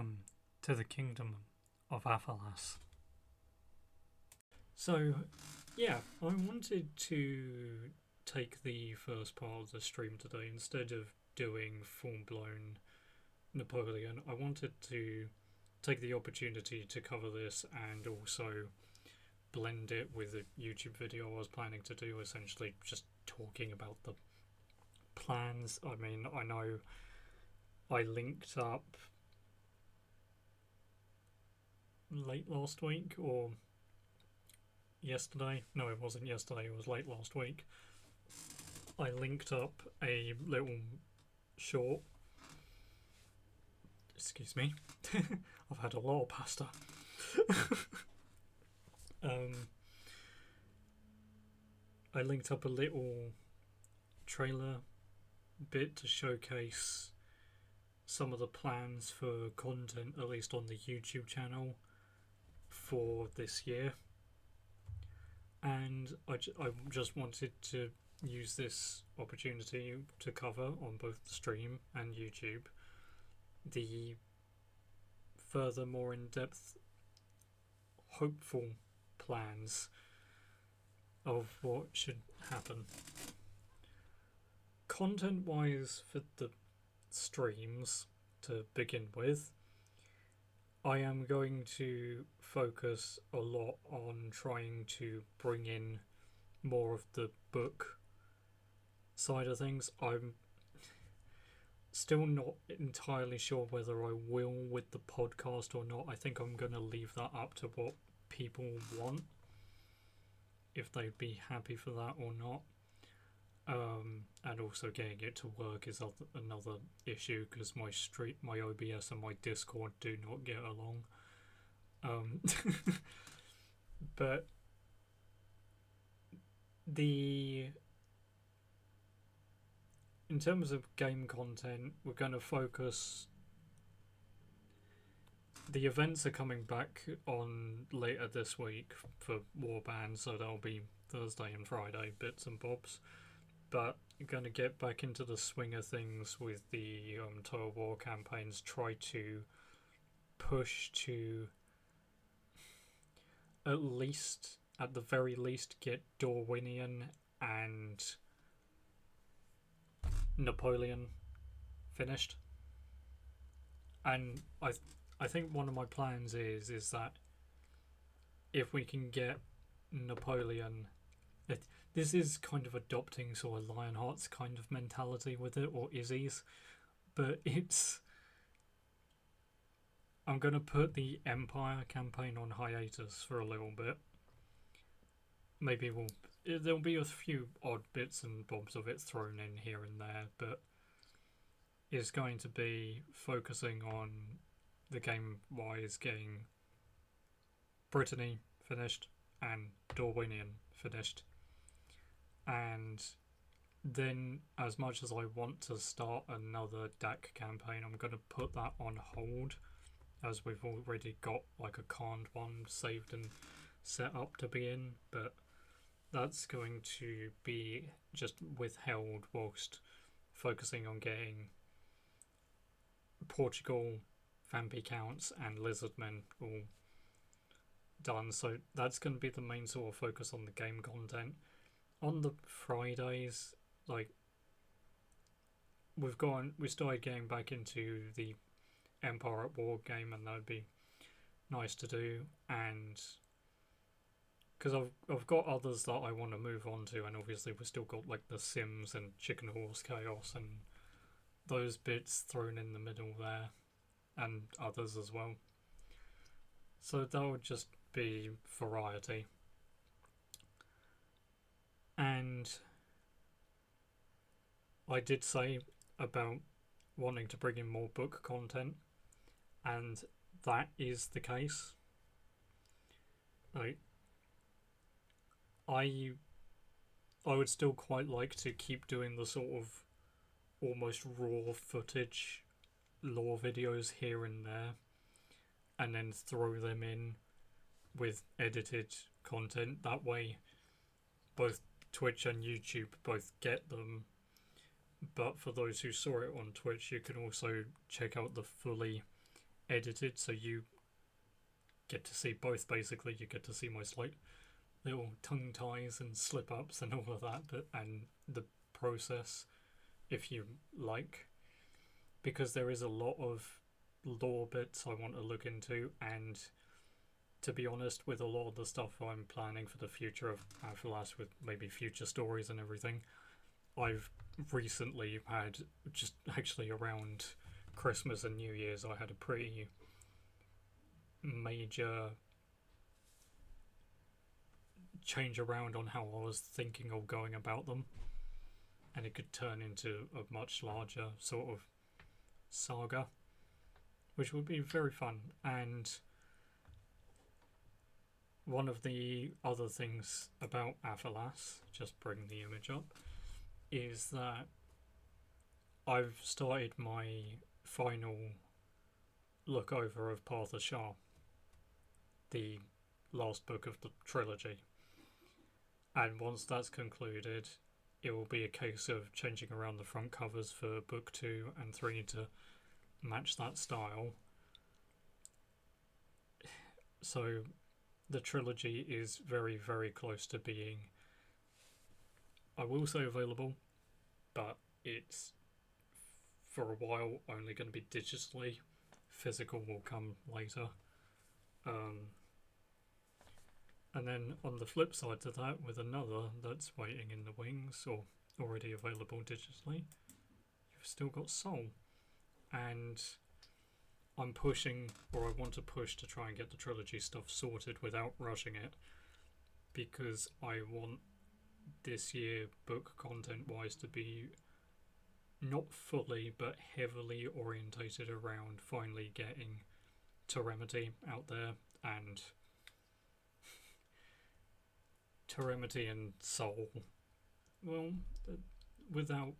Welcome to the kingdom of aphalas. So, yeah, I wanted to take the first part of the stream today. Instead of doing full-blown Napoleon, I wanted to take the opportunity to cover this and also blend it with a YouTube video I was planning to do, essentially just talking about the plans. I mean, I know I linked up late last week or yesterday. No, it wasn't yesterday, it was late last week. I linked up a little short. Excuse me. I've had a lot of pasta. I linked up a little trailer bit to showcase some of the plans for content, at least on the YouTube channel, for this year. And I just wanted to use this opportunity to cover on both the stream and YouTube the further, more in-depth, hopeful plans of what should happen. Content-wise for the streams, to begin with, I am going to focus a lot on trying to bring in more of the book side of things. I'm still not entirely sure whether I will with the podcast or not. I think I'm going to leave that up to what people want, if they'd be happy for that or not. And also getting it to work is another issue, because my OBS and my Discord do not get along. But in terms of game content, we're going to focus. The events are coming back on later this week for Warband, so that'll be Thursday and Friday, bits and bobs. But you're going to get back into the swing of things with the Total War campaigns. Try to push to at the very least, get Dorwinian and Napoleon finished. And I think one of my plans is that if we can get Napoleon, this is kind of adopting sort of Lionheart's kind of mentality with it, or Izzy's, but I'm going to put the Empire campaign on hiatus for a little bit. Maybe there'll be a few odd bits and bobs of it thrown in here and there, but it's going to be focusing on the game-wise, getting Brittany finished and Dorwinian finished. And then, as much as I want to start another DAC campaign, I'm going to put that on hold, as we've already got like a canned one saved and set up to be in, but that's going to be just withheld whilst focusing on getting Portugal, Vampy Counts and Lizardmen all done. So that's going to be the main sort of focus on the game content. On the Fridays, like, we started getting back into the Empire at War game, and that would be nice to do. And because I've got others that I want to move on to, and obviously we've still got like the Sims and Chicken Horse Chaos and those bits thrown in the middle there, and others as well. So that would just be variety. And I did say about wanting to bring in more book content, and that is the case. Like, I would still quite like to keep doing the sort of almost raw footage lore videos here and there, and then throw them in with edited content. That way both Twitch and YouTube both get them, but for those who saw it on Twitch, you can also check out the fully edited, so you get to see both. Basically, you get to see my slight little tongue ties and slip ups and all of that, and the process, if you like, because there is a lot of lore bits I want to look into, and to be honest, with a lot of the stuff I'm planning for the future of aphalas, with maybe future stories and everything, I've recently had, just actually around Christmas and New Year's, I had a pretty major change around on how I was thinking of going about them, and it could turn into a much larger sort of saga, which would be very fun. And one of the other things about aphalas, just bring the image up, is that I've started my final look over of Path of Shah, the last book of the trilogy. And once that's concluded, it will be a case of changing around the front covers for book 2 and 3 to match that style. So the trilogy is very, very close to being, I will say, available, but it's for a while only going to be digitally. Physical will come later. And then on the flip side to that, with another that's waiting in the wings or already available digitally, you've still got Soul. And I'm pushing, or I want to push, to try and get the trilogy stuff sorted without rushing it, because I want this year, book content wise, to be not fully but heavily orientated around finally getting Teremity out there, and Teremity and Soul, well, without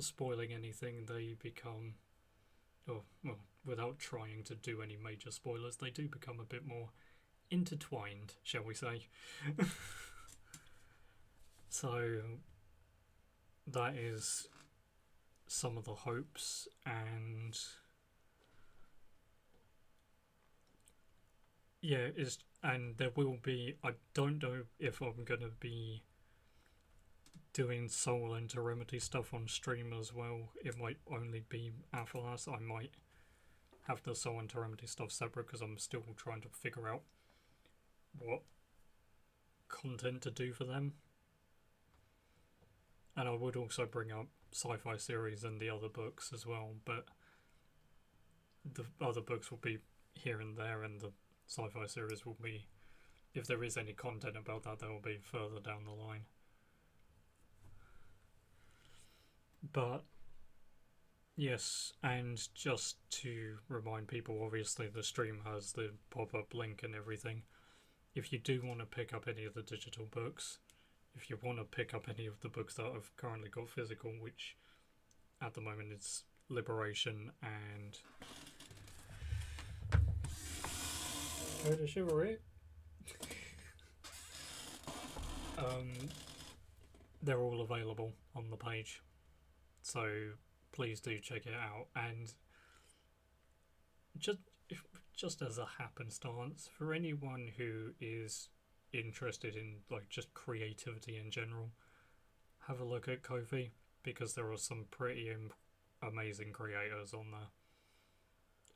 spoiling anything, they become, well, without trying to do any major spoilers, they do become a bit more intertwined, shall we say. So that is some of the hopes, and yeah, and there will be, I don't know if I'm going to be doing Soul and Teremity stuff on stream as well. It might only be aphalas. I might have the Soul and Teremity stuff separate, because I'm still trying to figure out what content to do for them. And I would also bring up sci-fi series and the other books as well, but the other books will be here and there, and the sci-fi series will be, if there is any content about that, that will be further down the line. But yes, and just to remind people, obviously the stream has the pop-up link and everything. If you do want to pick up any of the digital books, if you want to pick up any of the books that I've currently got physical, which at the moment it's Liberation and Code of Chivalry, they're all available on the page, so please do check it out. And just as a happenstance, for anyone who is interested in like just creativity in general, have a look at Ko-fi, because there are some pretty amazing creators on there,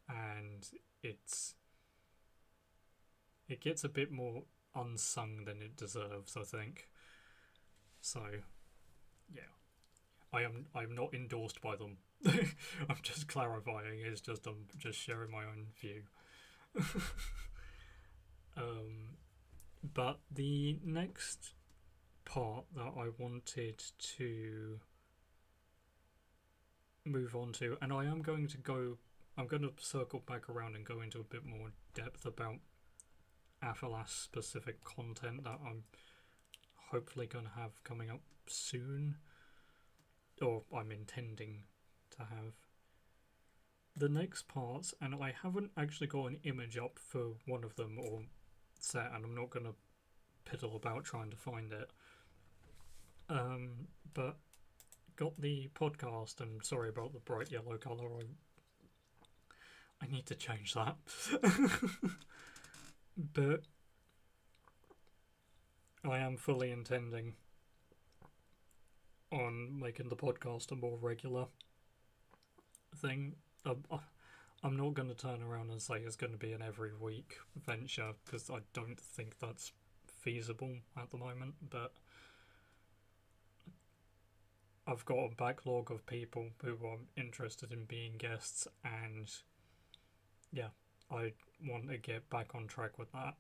and it gets a bit more unsung than it deserves, I think. So yeah, I'm not endorsed by them. I'm just clarifying. It's just I'm just sharing my own view. But the next part that I wanted to move on to, and I'm going to circle back around and go into a bit more depth about aphalas specific content that I'm hopefully going to have coming up soon, or I'm intending to have. The next parts, and I haven't actually got an image up for one of them or set, and I'm not going to piddle about trying to find it, but got the podcast, and sorry about the bright yellow colour, I need to change that. But I am fully intending on making the podcast a more regular thing. I'm not going to turn around and say it's going to be an every week venture, because I don't think that's feasible at the moment, but I've got a backlog of people who are interested in being guests, and yeah, I want to get back on track with that.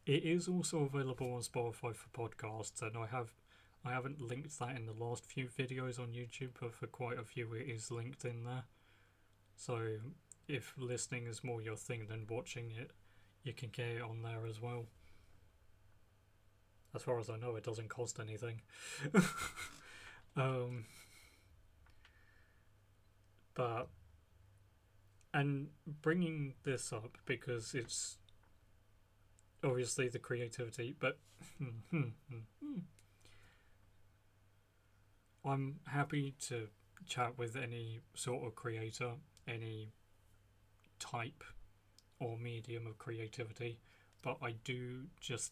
It is also available on Spotify for podcasts, and I haven't linked that in the last few videos on YouTube, but for quite a few it is linked in there. So if listening is more your thing than watching it, you can get it on there as well. As far as I know, it doesn't cost anything. But, and bringing this up because it's obviously the creativity, but I'm happy to chat with any sort of creator, any type or medium of creativity, but I do just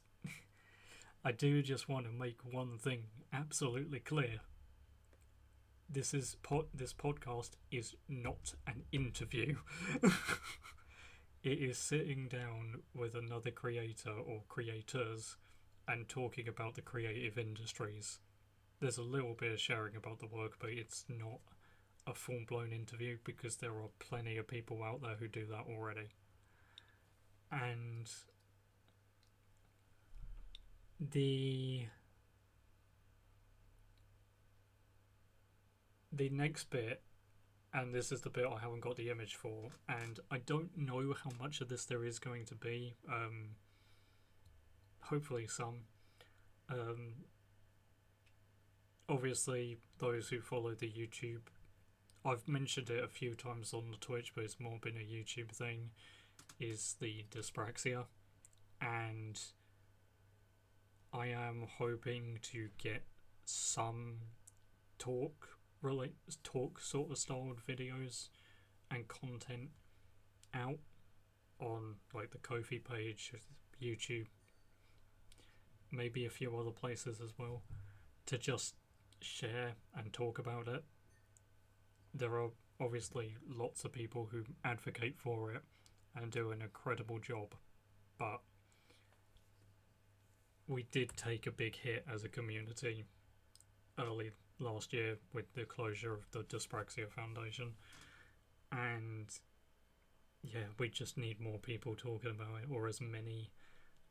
want to make one thing absolutely clear. This podcast is not an interview. It is sitting down with another creator or creators and talking about the creative industries. There's a little bit of sharing about the work, but it's not a full-blown interview because there are plenty of people out there who do that already. And the next bit, and this is the bit I haven't got the image for, and I don't know how much of this there is going to be. Hopefully some. Obviously, those who follow the YouTube, I've mentioned it a few times on the Twitch, but it's more been a YouTube thing, is the dyspraxia. And I am hoping to get some talk sort of styled videos and content out on like the Ko-fi page, YouTube, maybe a few other places as well, to just share and talk about it. There are obviously lots of people who advocate for it and do an incredible job, but we did take a big hit as a community early last year with the closure of the Dyspraxia Foundation, and yeah, we just need more people talking about it, or as many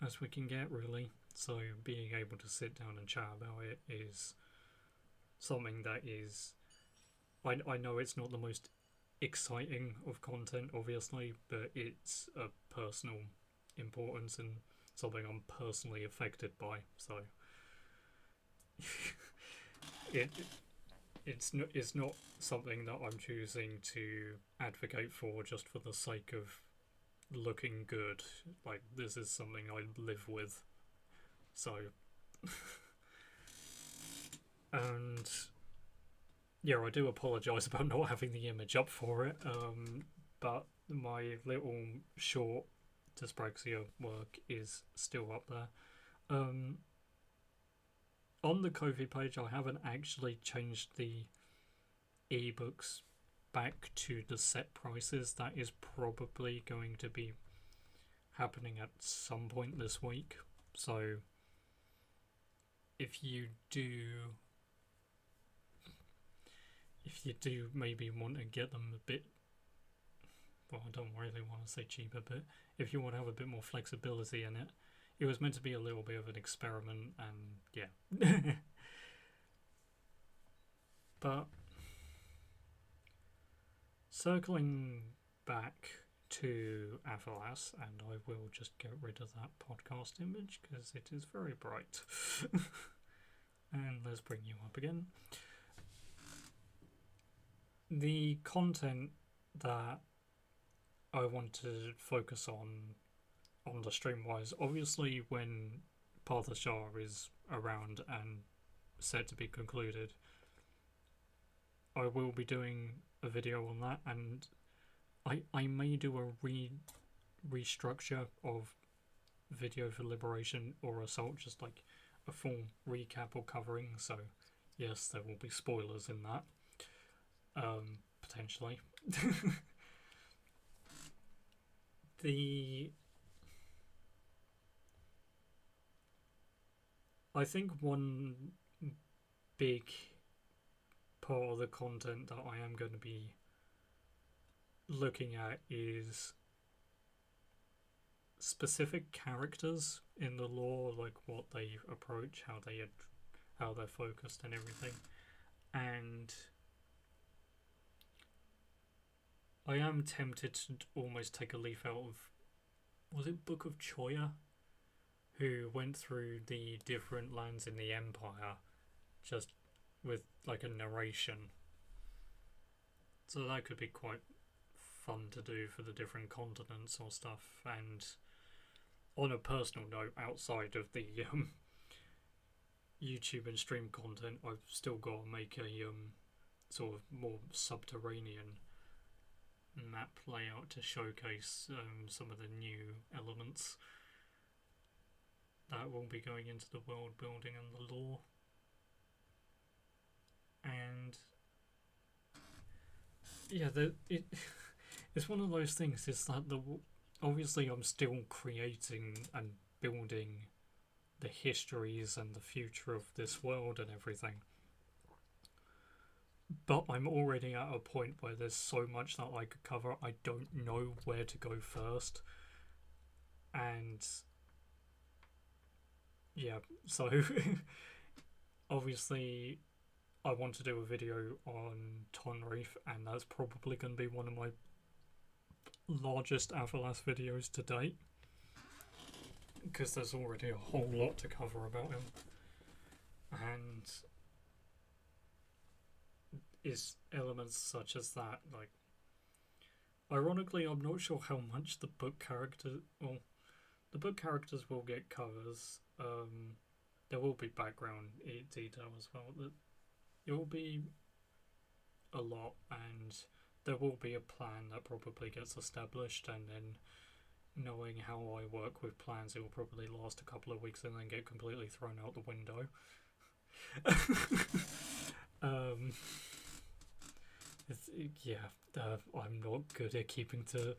as we can get, really. So being able to sit down and chat about it is something that is, I know it's not the most exciting of content, obviously, but it's a personal importance and something I'm personally affected by. So it's not something that I'm choosing to advocate for just for the sake of looking good. Like, this is something I live with. So and yeah, I do apologise about not having the image up for it, but my little short dyspraxia work is still up there. On the Ko-fi page, I haven't actually changed the ebooks back to the set prices. That is probably going to be happening at some point this week. So if you do maybe want to get them a bit, well, I don't really want to say cheaper, but if you want to have a bit more flexibility in it, it was meant to be a little bit of an experiment, and yeah. But circling back to aphalas, and I will just get rid of that podcast image because it is very bright. And let's bring you up again. The content that I want to focus on the stream wise, obviously when Shah is around and set to be concluded, I will be doing a video on that, and I may do a restructure of Video for Liberation or Assault, just like a full recap or covering. So yes, there will be spoilers in that, potentially. I think one big part of the content that I am going to be looking at is specific characters in the lore, like what they approach, how they're focused and everything. And I am tempted to almost take a leaf out of, was it Book of Choya, who went through the different lands in the Empire just with like a narration. So that could be quite fun to do for the different continents or stuff. And on a personal note, outside of the YouTube and stream content, I've still got to make a sort of more subterranean map layout to showcase some of the new elements that will be going into the world building and the lore. And yeah, it's one of those things. It's that obviously I'm still creating and building the histories and the future of this world and everything, but I'm already at a point where there's so much that I could cover. I don't know where to go first, and yeah, so obviously I want to do a video on Tonreef, and that's probably going to be one of my largest aphalas videos to date, because there's already a whole lot to cover about him. And is elements such as that, like, ironically, I'm not sure how much the book characters will get covers. There will be background detail as well. It will be a lot, and there will be a plan that probably gets established, and then knowing how I work with plans, it will probably last a couple of weeks and then get completely thrown out the window. I'm not good at keeping to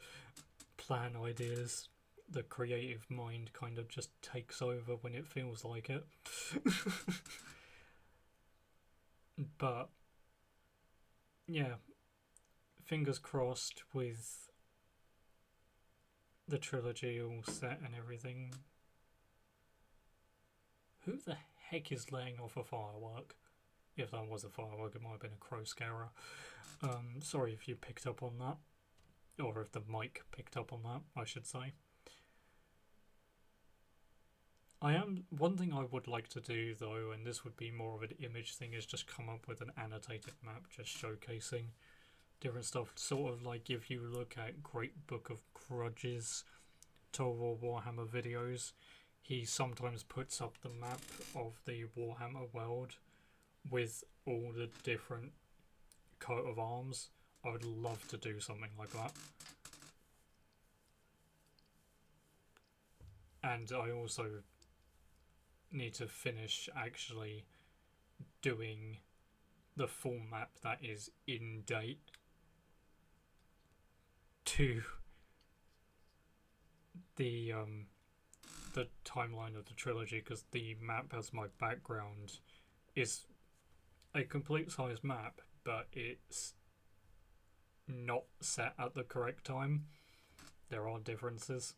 plan ideas. The creative mind kind of just takes over when it feels like it. But yeah, fingers crossed with the trilogy all set and everything. Who the heck is laying off a firework? If that was a firework, it might have been a crow scarer. Sorry if you picked up on that. Or if the mic picked up on that, I should say. One thing I would like to do though, and this would be more of an image thing, is just come up with an annotated map just showcasing different stuff. Sort of like if you look at Great Book of Grudges Total War Warhammer videos, he sometimes puts up the map of the Warhammer world with all the different coat of arms. I would love to do something like that. And I also need to finish actually doing the full map that is in date to the timeline of the trilogy, because the map as my background is a complete size map, but it's not set at the correct time. There are differences.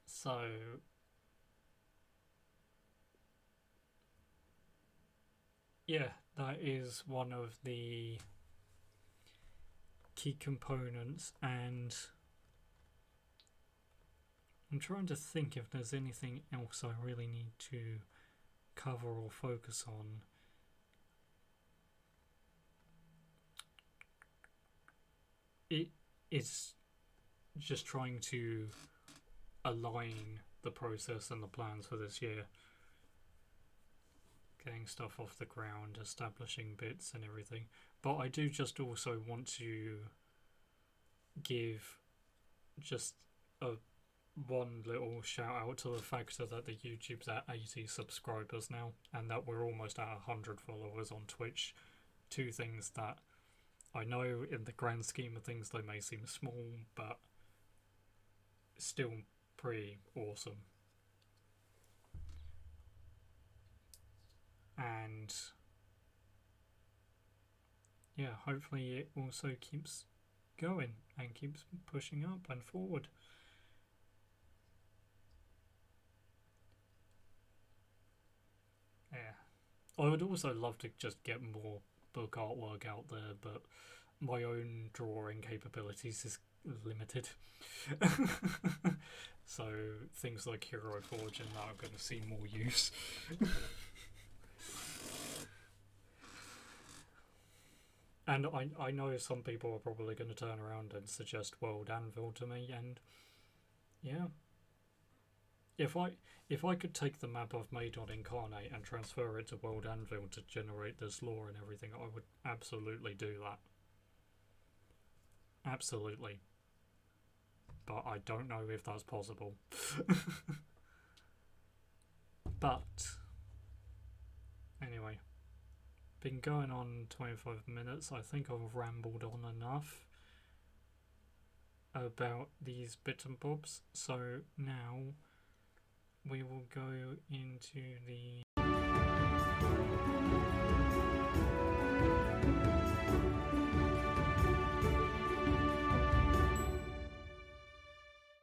So yeah, that is one of the key components, and I'm trying to think if there's anything else I really need to cover or focus on. It is just trying to align the process and the plans for this year, getting stuff off the ground, establishing bits and everything. But I do just also want to give just a one little shout out to the fact that the YouTube's at 80 subscribers now, and that we're almost at 100 followers on Twitch. Two things that I know in the grand scheme of things they may seem small, but still pretty awesome. And yeah, hopefully it also keeps going and keeps pushing up and forward. Yeah. I would also love to just get more book artwork out there, but my own drawing capabilities is limited. So things like Hero Forge and that are going to see more use. And I know some people are probably going to turn around and suggest World Anvil to me, and yeah, if I could take the map I've made on Incarnate and transfer it to World Anvil to generate this lore and everything, I would absolutely do that. Absolutely. But I don't know if that's possible. But anyway, been going on 25 minutes. I think I've rambled on enough about these bits and bobs. So now we will go into the